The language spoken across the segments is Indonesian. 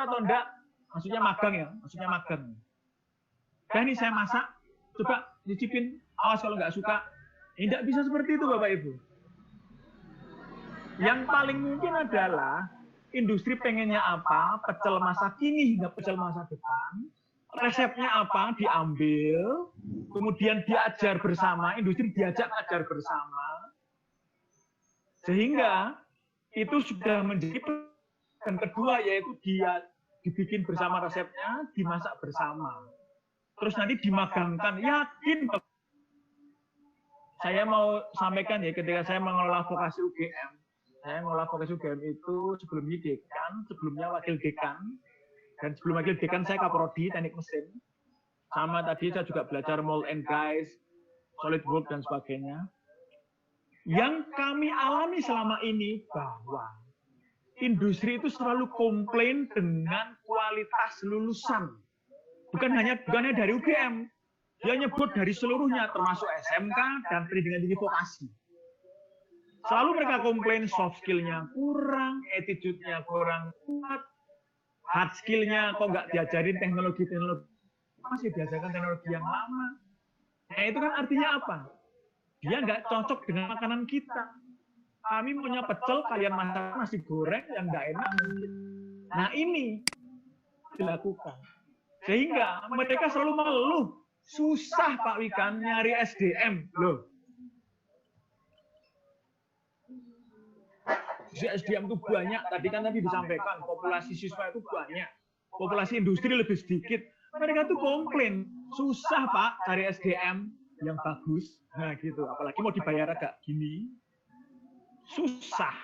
suka atau enggak, maksudnya magang ya, maksudnya magang. Dan ini saya masak, coba nyicipin, awas kalau nggak suka. Tidak bisa seperti itu Bapak Ibu. Yang paling mungkin adalah industri pengennya apa, pecel masa kini hingga pecel masa depan, resepnya apa, diambil, kemudian diajar bersama, industri diajak ajar bersama, sehingga itu sudah menjadi dan kedua yaitu dia dibikin bersama resepnya, dimasak bersama. Terus nanti dimagangkan, yakin. Saya mau sampaikan ya, ketika saya mengelola vokasi UGM, saya mengelola vokasi UGM itu sebelumnya dekan, sebelumnya wakil dekan, dan sebelum wakil dekan saya kaprodi teknik mesin. Sama tadi saya juga belajar mold and guys, SolidWorks dan sebagainya. Yang kami alami selama ini bahwa industri itu selalu komplain dengan kualitas lulusan. Bukan hanya dari UGM, dia nyebut dari seluruhnya, termasuk SMK dan pendidikan tinggi vokasi. Selalu mereka komplain soft skill-nya kurang, attitude-nya kurang kuat, hard skill-nya kok nggak diajarin teknologi-teknologi, masih diajarkan teknologi yang lama. Nah itu kan artinya apa? Dia nggak cocok dengan makanan kita. Kami maunya pecel, kalian masak nasi goreng yang nggak enak mungkin. Nah ini dilakukan. Sehingga mereka selalu mengeluh, susah Pak Wikan nyari SDM. Loh. SDM itu banyak, tadi kan disampaikan, populasi siswa itu banyak. Populasi industri lebih sedikit. Mereka tuh komplain, susah Pak cari SDM yang bagus. Nah gitu, apalagi mau dibayar agak gini. Susah.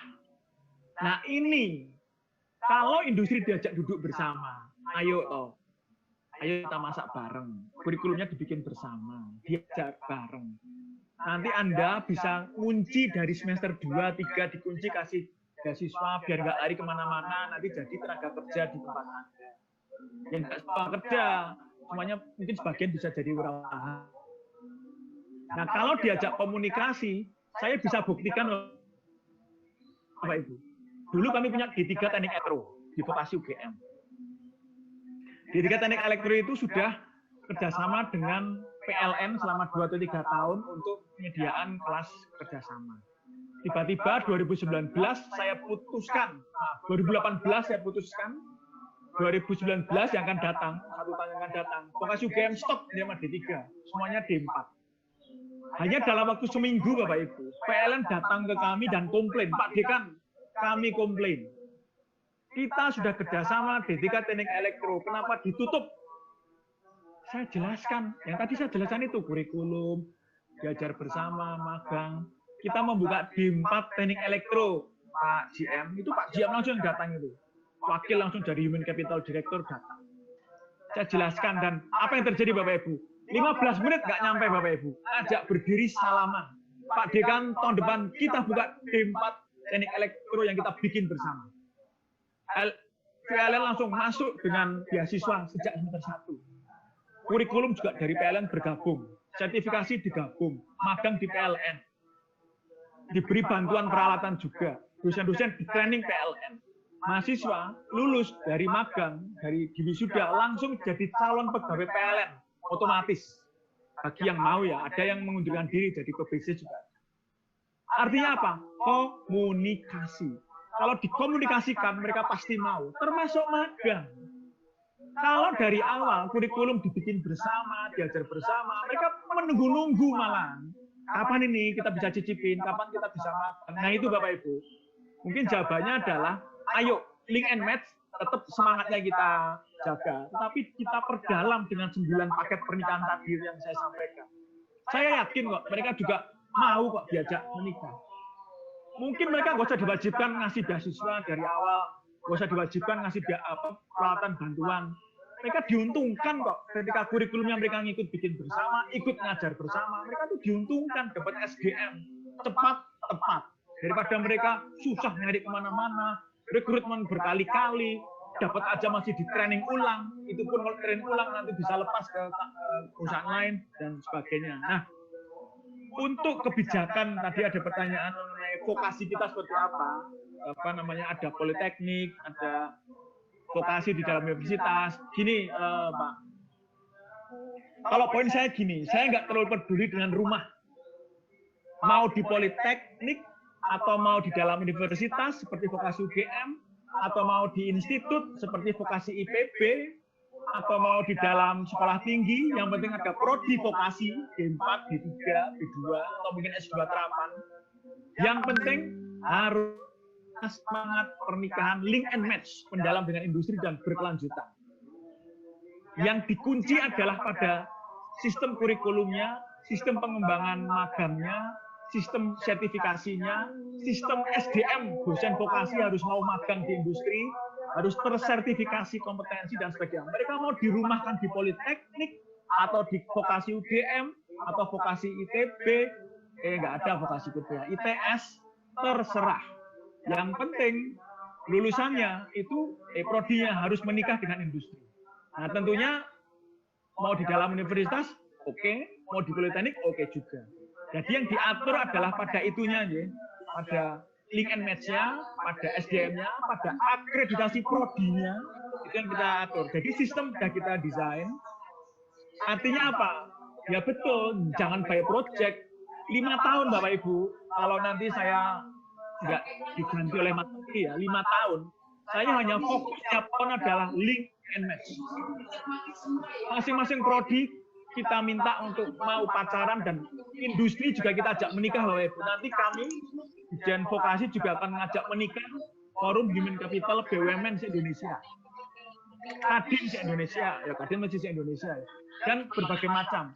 Nah ini, kalau industri diajak duduk bersama, ayo toh. Ayo kita masak bareng, kurikulumnya dibikin bersama, diajak bareng. Nanti Anda bisa kunci dari semester 2, 3, dikunci kasih beasiswa, biar nggak lari kemana-mana, nanti jadi tenaga kerja di tempat Anda. Yang nggak semua kerja, semuanya mungkin sebagian bisa jadi wirausaha. Nah kalau diajak komunikasi, saya bisa buktikan Bapak Ibu. Dulu kami punya D3 Teknik Elektro di vokasi UGM. D3 Teknik Elektro itu sudah kerjasama dengan PLN selama 2 atau 3 tahun untuk penyediaan kelas kerjasama. Tiba-tiba 2019 saya putuskan, 2018 saya putuskan, 2019 yang akan datang, 1 tahun yang akan datang, vokasi UGM stop di D3, semuanya D4. Hanya dalam waktu seminggu Bapak Ibu, PLN datang ke kami dan komplain, Pak Dekan, kami komplain. Kita sudah kerjasama D3 Teknik Elektro, kenapa ditutup? Saya jelaskan, yang tadi saya jelaskan itu kurikulum, diajar bersama, magang. Kita membuka D4 Teknik Elektro, Pak GM, itu Pak GM langsung datang itu. Wakil langsung dari Human Capital Director datang. Saya jelaskan dan apa yang terjadi Bapak Ibu? 15 menit nggak nyampe Bapak Ibu, ajak berdiri salaman. Pak Dekan tahun depan kita buka D4 Teknik Elektro yang kita bikin bersama. PLN langsung masuk dengan beasiswa sejak semester 1. Kurikulum juga dari PLN bergabung, sertifikasi digabung, magang di PLN. Diberi bantuan peralatan juga, dosen-dosen di training PLN. Mahasiswa lulus dari magang, dari wisuda langsung jadi calon pegawai PLN, otomatis. Bagi yang mau ya, ada yang mengundurkan diri jadi PBC juga. Artinya apa? Komunikasi. Kalau dikomunikasikan, mereka pasti mau, termasuk magang. Kalau dari awal kurikulum dibikin bersama, diajar bersama, mereka menunggu-nunggu malah. Kapan ini kita bisa cicipin, kapan kita bisa makan. Nah itu Bapak Ibu. Mungkin jawabannya adalah, ayo link and match, tetap semangatnya kita jaga. Tetapi kita perdalam dengan 9 paket pernikahan tadi yang saya sampaikan. Saya yakin kok, mereka juga mau kok diajak menikah. Mungkin mereka nggak usah diwajibkan ngasih beasiswa dari awal, nggak usah diwajibkan ngasih peralatan bantuan. Mereka diuntungkan kok ketika kurikulumnya mereka ngikut bikin bersama, ikut ngajar bersama. Mereka tuh diuntungkan dapat SDM cepat, tepat. Daripada mereka susah nyari kemana-mana, rekrutmen berkali-kali, dapat aja masih di training ulang. Itu pun kalau training ulang nanti bisa lepas ke perusahaan lain dan sebagainya. Nah, untuk kebijakan tadi ada pertanyaan mengenai vokasi kita seperti apa namanya, ada politeknik, ada vokasi di dalam universitas. Gini, Pak. Kalau poin saya gini, saya nggak terlalu peduli dengan rumah. Mau di politeknik, atau mau di dalam universitas seperti vokasi UGM, atau mau di institut seperti vokasi IPB, atau mau di dalam sekolah tinggi, yang penting ada prodi vokasi, D4, D3, D2, atau mungkin S2 terapan. Yang penting harus semangat pernikahan link and match, mendalam dengan industri dan berkelanjutan. Yang dikunci adalah pada sistem kurikulumnya, sistem pengembangan magangnya, sistem sertifikasinya, sistem SDM, dosen vokasi harus mau magang di industri, harus tersertifikasi kompetensi dan sebagainya. Mereka mau dirumahkan di politeknik, atau di vokasi UGM, atau vokasi ITB, nggak ada vokasi ITB, ITS, terserah. Yang penting lulusannya itu prodinya harus menikah dengan industri. Nah tentunya mau di dalam universitas, oke, mau di politeknik, oke juga. Jadi yang diatur adalah pada itunya, ya, pada link and match-nya, pada SDM-nya, pada akreditasi prodinya, itu yang kita atur. Jadi sistem sudah kita desain. Artinya apa? Ya betul, jangan by project. 5 tahun Bapak Ibu, kalau nanti saya nggak diganti oleh materi ya, 5 tahun, saya hanya fokusnya pon adalah link and match. Masing-masing prodi kita minta untuk mau pacaran, dan industri juga kita ajak menikah Bapak Ibu. Nanti kami Dijen Vokasi juga akan mengajak menikah Forum Human Capital BUMN se-Indonesia. Kadin se-Indonesia, ya Kadin masih se-Indonesia, ya. Dan berbagai macam.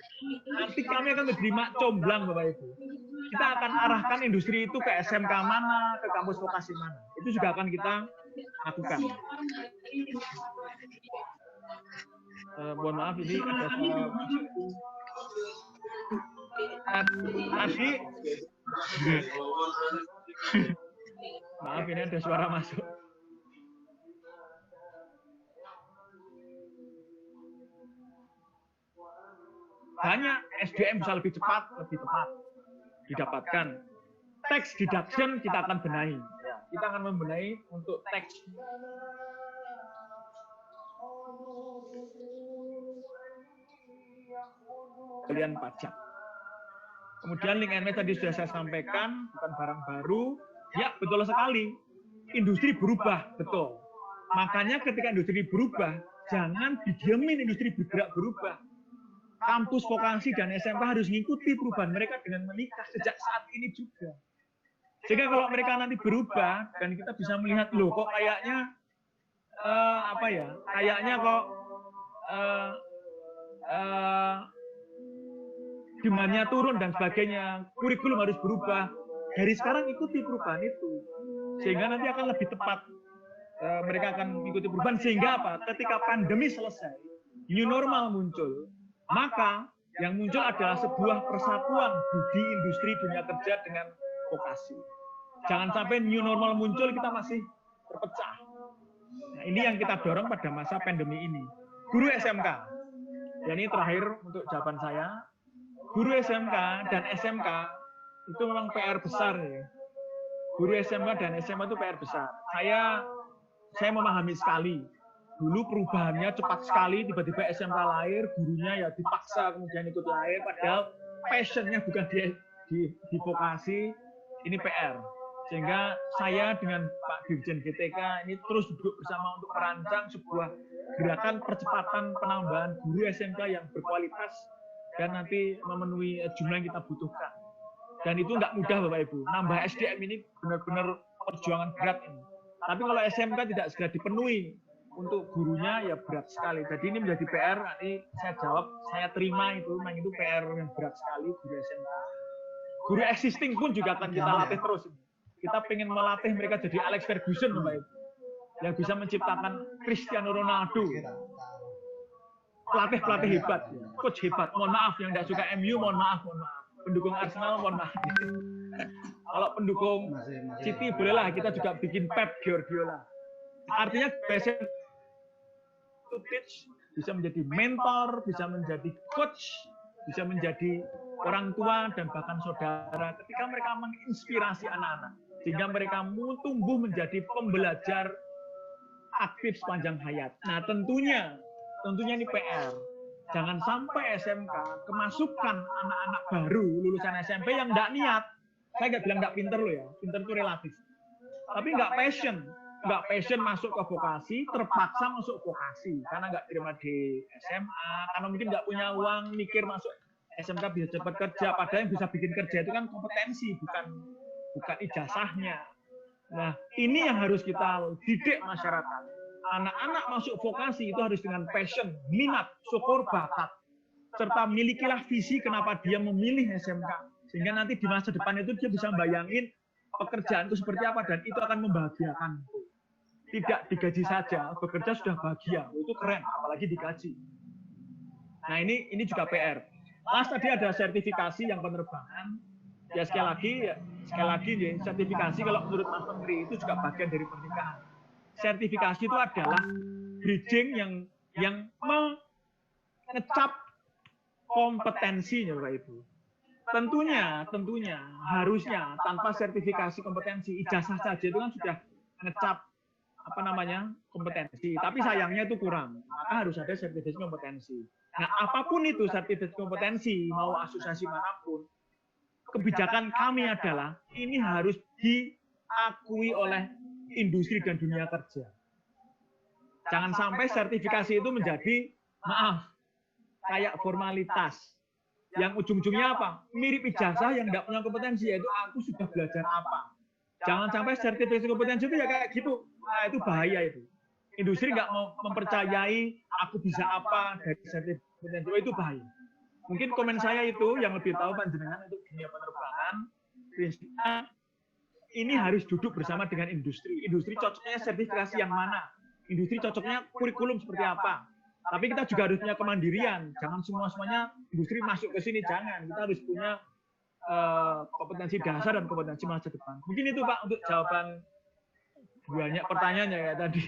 Nanti kami akan menerima comblang Bapak Ibu. Kita akan arahkan industri itu ke SMK mana, ke kampus vokasi mana. Itu juga akan kita lakukan. Mohon maaf, ini ada tadi. Maaf, ini ada suara masuk. Banyak SDM bisa lebih cepat, lebih tepat didapatkan. Tax deduction kita akan benahi. Ya, kita akan membenahi untuk tax. Kalian pajak. Kemudian link and match tadi sudah saya sampaikan, bukan barang baru. Ya, betul sekali. Industri berubah, betul. Makanya ketika industri berubah, jangan didiemin industri bergerak berubah. Kampus vokasi dan SMK harus mengikuti perubahan mereka dengan menikah sejak saat ini juga. Sehingga kalau mereka nanti berubah, dan kita bisa melihat, loh kok kayaknya, kayaknya kok demandnya turun dan sebagainya, kurikulum harus berubah. Dari sekarang ikuti perubahan itu, sehingga nanti akan lebih tepat. Mereka akan mengikuti perubahan, sehingga apa? Ketika pandemi selesai, new normal muncul, maka yang muncul adalah sebuah persatuan budi industri dunia kerja dengan vokasi. Jangan sampai new normal muncul kita masih terpecah. Nah, ini yang kita dorong pada masa pandemi ini. Guru SMK, dan ini terakhir untuk jawaban saya, guru SMK dan SMK itu memang PR besar ya. Guru SMK dan SMA itu PR besar. Saya memahami sekali. Dulu perubahannya cepat sekali, tiba-tiba SMK lahir, gurunya ya dipaksa kemudian ikut lahir, padahal passionnya bukan di vokasi, ini PR. Sehingga saya dengan Pak Dirjen GTK ini terus duduk bersama untuk merancang sebuah gerakan percepatan penambahan guru SMK yang berkualitas dan nanti memenuhi jumlah yang kita butuhkan. Dan itu nggak mudah Bapak Ibu, nambah SDM ini benar-benar perjuangan berat ini. Tapi kalau SMK tidak segera dipenuhi, untuk gurunya ya berat sekali. Jadi ini menjadi PR, nanti saya jawab, saya terima itu, memang itu PR yang berat sekali guru SMK. Guru existing pun juga akan kita latih terus. Kita pengen melatih mereka jadi Alex Ferguson, Bapak Ibu, yang bisa menciptakan Cristiano Ronaldo. Pelatih hebat, coach hebat. Mohon maaf yang tidak suka MU, mohon maaf. Pendukung Arsenal, mohon maaf. Kalau pendukung City bolehlah, kita juga bikin Pep Guardiola. Artinya passion to teach, bisa menjadi mentor, bisa menjadi coach, bisa menjadi orang tua dan bahkan saudara ketika mereka menginspirasi anak-anak, sehingga mereka tumbuh menjadi pembelajar aktif sepanjang hayat. Nah, tentunya ini PR. Jangan sampai SMK kemasukan anak-anak baru lulusan SMP yang nggak niat. Saya nggak bilang nggak pinter loh ya, pinter itu relatif. Tapi nggak passion masuk ke vokasi, terpaksa masuk vokasi karena nggak terima di SMA, karena mungkin nggak punya uang, mikir masuk SMK bisa cepat kerja, padahal yang bisa bikin kerja itu kan kompetensi, bukan ijazahnya. Nah, ini yang harus kita didik masyarakat. Anak-anak masuk vokasi itu harus dengan passion, minat, syukur, bakat, serta milikilah visi kenapa dia memilih SMK, sehingga nanti di masa depan itu dia bisa bayangin pekerjaan itu seperti apa dan itu akan membahagiakan. Tidak digaji saja, bekerja sudah bahagia, itu keren, apalagi digaji. Nah, ini juga PR. Last tadi ada sertifikasi yang penerbangan. Ya sekali lagi ya, sertifikasi kalau menurut Mas Menteri itu juga bagian dari pernikahan. Sertifikasi itu adalah bridging yang mengecap kompetensinya Bapak Ibu. Tentunya harusnya tanpa sertifikasi kompetensi, ijazah saja itu kan sudah ngecap kompetensi. Tapi sayangnya itu kurang. Maka harus ada sertifikasi kompetensi. Nah, apapun itu sertifikasi kompetensi, mau asosiasi manapun, kebijakan kami adalah ini harus diakui oleh industri dan dunia kerja. Jangan sampai sertifikasi itu menjadi, maaf, kayak formalitas. Yang ujung-ujungnya apa? Mirip ijazah yang tidak punya kompetensi, yaitu aku sudah belajar apa. Jangan sampai sertifikasi kompetensi itu ya kayak gitu. Nah, itu bahaya itu. Industri nggak mau mempercayai aku bisa apa dari sertifikasi kompetensi. Oh, itu bahaya. Mungkin komen saya itu yang lebih tahu panjenengan untuk dunia penerbangan. Prinsipnya ini harus duduk bersama dengan industri. Industri cocoknya sertifikasi yang mana? Industri cocoknya kurikulum seperti apa? Tapi kita juga harus punya kemandirian. Jangan semuanya industri masuk ke sini, jangan. Kita harus punya kompetensi dasar dan kompetensi masa depan. Mungkin itu Pak untuk jawaban banyak pertanyaannya ya tadi.